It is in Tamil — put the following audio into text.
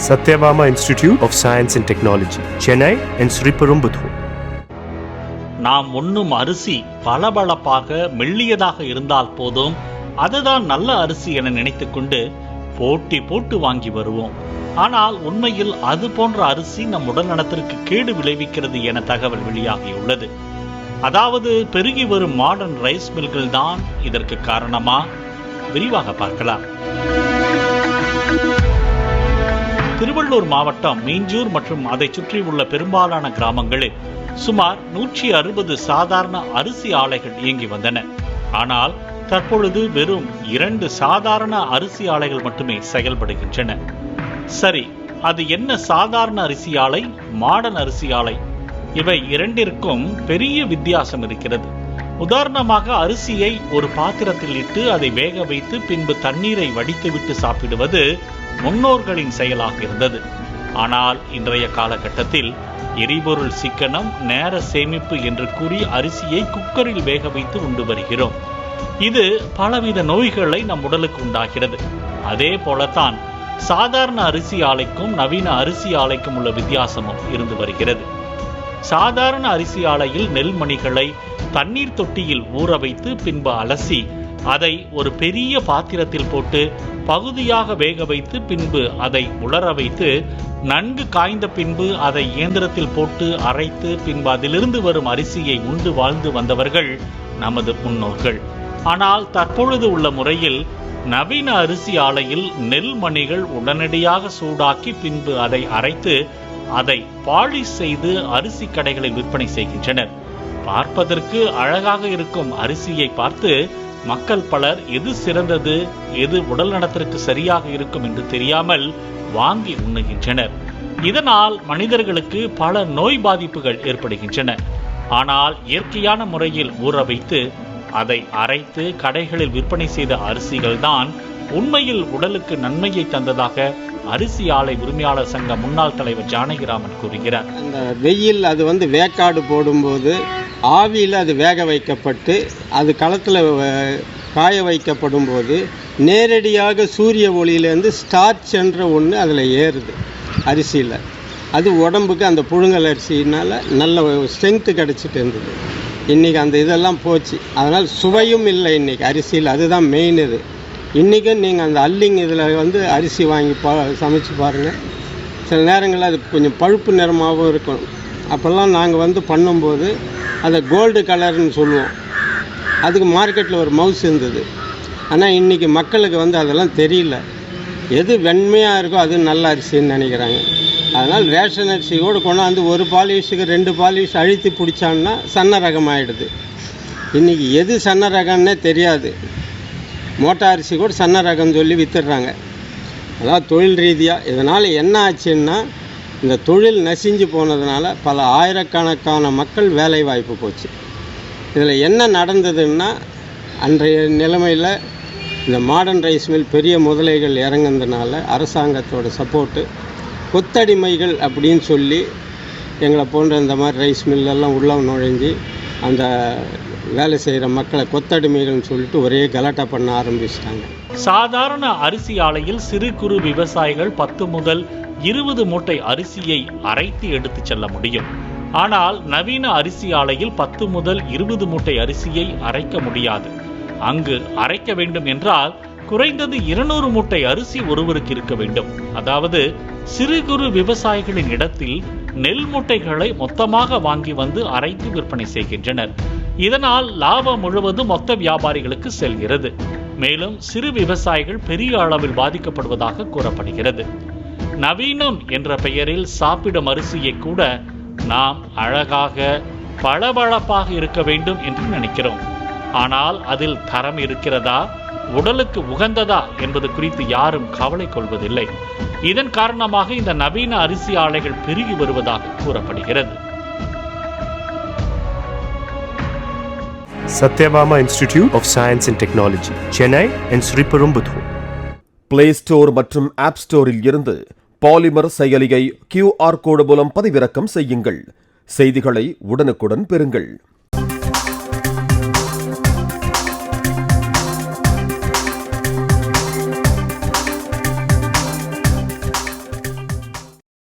Satyabama Institute of Science and Technology, Chennai and Sriperumbudur. நாம் உண்ணும் அரிசி பளபளப்பாக மெல்லியதாக இருந்தால் போதும், அதுதான் நல்ல அரிசி என நினைத்துக்கொண்டு போட்டி போட்டு வாங்கி வருவோம். ஆனால் உண்மையில் அது போன்ற அரிசி நம் உடல் நலத்திற்கு கேடு விளைவிக்கிறது என தகவல் வெளியாகியுள்ளது. அதாவது பெருகி வரும் மாடர்ன் ரைஸ் மில்கள் தான் இதற்கு காரணமா? விரிவாக பார்க்கலாம். திருவள்ளூர் மாவட்டம் மீஞ்சூர் மற்றும் அதை சுற்றியுள்ள பெரும்பாலான கிராமங்களில் சுமார் 160 சாதாரண அரிசி ஆலைகள் இயங்கி வந்தன. ஆனால் தற்பொழுது வெறும் 2 சாதாரண அரிசி ஆலைகள் மட்டுமே செயல்படுகின்றன. சரி, அது என்ன சாதாரண அரிசி ஆலை, மாடர்ன் அரிசி ஆலை? இவை இரண்டிற்கும் பெரிய வித்தியாசம் இருக்கிறது. உதாரணமாக, அரிசியை ஒரு பாத்திரத்தில் இட்டு அதை வேக வைத்து பின்பு தண்ணீரை வடித்துவிட்டு சாப்பிடுவது முன்னோர்களின் செயலாக இருந்தது. ஆனால் இன்றைய காலகட்டத்தில் எரிபொருள் சிக்கனம், நேர சேமிப்பு என்று கூறி அரிசியை குக்கரில் வேக வைத்து உண்டு வருகிறோம். இது பலவித நோய்களை நம் உடலுக்கு உண்டாகிறது. அதே போலத்தான் சாதாரண அரிசி ஆலைக்கும் நவீன அரிசி ஆலைக்கும் உள்ள வித்தியாசமும் இருந்து வருகிறது. சாதாரண அரிசி ஆலையில் நெல்மணிகளை தண்ணீர் தொட்டியில் ஊற வைத்து பின்பு அலசி அதை ஒரு பெரிய பாத்திரத்தில் போட்டு பகுதியாக வேக வைத்து பின்பு அதை உலர வைத்து நன்கு காய்ந்த பின்பு அதை இயந்திரத்தில் போட்டு அரைத்து பின்பு அதிலிருந்து வரும் அரிசியை உண்டு வாழ்ந்து வந்தவர்கள் நமது முன்னோர்கள். ஆனால் தற்பொழுது உள்ள முறையில் நவீன அரிசி ஆலையில் நெல்மணிகள் உடனடியாக சூடாக்கி பின்பு அதை அரைத்து அதை பாலிஷ் செய்து அரிசி கடைகளில் விற்பனை செய்கின்றனர். பார்ப்பதற்கு அழகாக இருக்கும் அரிசியை பார்த்து மக்கள் பலர் எது சிறந்தது, எது உடல் நலத்திற்கு சரியாக இருக்கும் என்று தெரியாமல் வாங்கி உண்ணுகின்றனர். இதனால் மனிதர்களுக்கு பல நோய் பாதிப்புகள் ஏற்படுகின்றன. ஆனால் இயற்கையான முறையில் ஊற வைத்து அதை அரைத்து கடைகளில் விற்பனை செய்த அரிசிகள் தான் உண்மையில் உடலுக்கு நன்மையை தந்ததாக அரிசி ஆலை உரிமையாளர் சங்க முன்னாள் தலைவர் ஜானகிராமன் கூறுகிறார். அந்த வெயில் அது வேக்காடு போடும்போது ஆவியில் அது வேக வைக்கப்பட்டு அது களத்தில் காய வைக்கப்படும் போது நேரடியாக சூரிய ஒளியிலேருந்து ஸ்டார்ச் என்ற ஒன்று அதில் ஏறுது அரிசியில். அது உடம்புக்கு அந்த புழுங்கல் அரிசினால் நல்ல ஸ்ட்ரென்த்து கிடச்சிட்டு இருந்தது. இன்றைக்கி அந்த இதெல்லாம் போச்சு. அதனால் சுவையும் இல்லை இன்றைக்கி அரிசியில். அதுதான் மெயின். இது இன்றைக்கும் நீங்கள் அந்த அல்லிங் இதில் அரிசி வாங்கி சமைச்சு பாருங்கள். சில நேரங்களில் அது கொஞ்சம் பழுப்பு நிறமாகவும் இருக்கும். அப்போல்லாம் நாங்கள் பண்ணும்போது அதை கோல்டு கலர்னு சொல்லுவோம். அதுக்கு மார்க்கெட்டில் ஒரு மவுஸ் இருந்தது. ஆனால் இன்றைக்கி மக்களுக்கு அதெல்லாம் தெரியல. எது வெண்மையாக இருக்கோ அது நல்ல அரிசின்னு நினைக்கிறாங்க. அதனால் ரேஷன் அரிசி கூட கொண்டாந்து ஒரு பாலிஷுக்கு 2 பாலிஷ் அழுத்தி பிடிச்சான்னா சன்ன ரகம் ஆகிடுது. இன்றைக்கி எது சன்ன ரகம்னே தெரியாது. மோட்டா அரிசி கூட சன்ன ரகம் சொல்லி விற்றுடுறாங்க. அதாவது தொழில் ரீதியாக. இதனால் என்ன ஆச்சுன்னா, இந்த தொழில் நசிஞ்சு போனதுனால பல ஆயிரக்கணக்கான மக்கள் வேலை வாய்ப்பு போச்சு. இதில் என்ன நடந்ததுன்னா, அன்றைய நிலைமையில் இந்த மாடர்ன் ரைஸ் மில் பெரிய முதலைகள் இறங்குனதுனால அரசாங்கத்தோட சப்போர்ட்டு, கொத்தடிமைகள் அப்படின்னு சொல்லி எங்களை போன்ற இந்த மாதிரி ரைஸ் மில்லெல்லாம் உள்ள நுழைஞ்சி அந்த வேலை செய்கிற மக்களை கொத்தடிமைகள்னு சொல்லிட்டு ஒரே கலாட்டா பண்ண ஆரம்பிச்சிட்டாங்க. சாதாரண அரிசி ஆலையில் சிறு குறு விவசாயிகள் 10 முதல் 20 மூட்டை அரிசியை அரைத்து எடுத்து செல்ல முடியும். ஆனால் நவீன அரிசி ஆலையில் 10 முதல் 20 மூட்டை அரிசியை அரைக்க முடியாது. அங்கு அரைக்க வேண்டும் என்றால் குறைந்தது 200 மூட்டை அரிசி ஒருவருக்கு இருக்க வேண்டும். அதாவது சிறு குறு விவசாயிகளின் இடத்தில் நெல் மூட்டைகளை மொத்தமாக வாங்கி வந்து அரைத்து விற்பனை செய்கின்றனர். இதனால் லாபம் முழுவதும் மொத்த வியாபாரிகளுக்கு செல்கிறது. மேலும் சிறு விவசாயிகள் பெரிய அளவில் பாதிக்கப்படுவதாக கூறப்படுகிறது. நவீனம் என்ற பெயரில் சாப்பிடும் அரிசியை கூட நாம் அழகாக பளபளப்பாக இருக்க வேண்டும் என்று நினைக்கிறோம். ஆனால் அதில் தரம் இருக்கிறதா, உடலுக்கு உகந்ததா என்பது குறித்து யாரும் கவலை கொள்வதில்லை. இதன் காரணமாக இந்த நவீன அரிசி ஆலைகள் பெருகி வருவதாக கூறப்படுகிறது. Satyabama Institute of Science and Technology, Chennai and Sriperumbudur. Play Store மற்றும் App Storeல் இருந்து பாலிமர் செயலியை QR கோடு மூலம் பதிவிறக்கம் செய்யுங்கள். செய்திகளை உடனுக்குடன் பெறுங்கள்.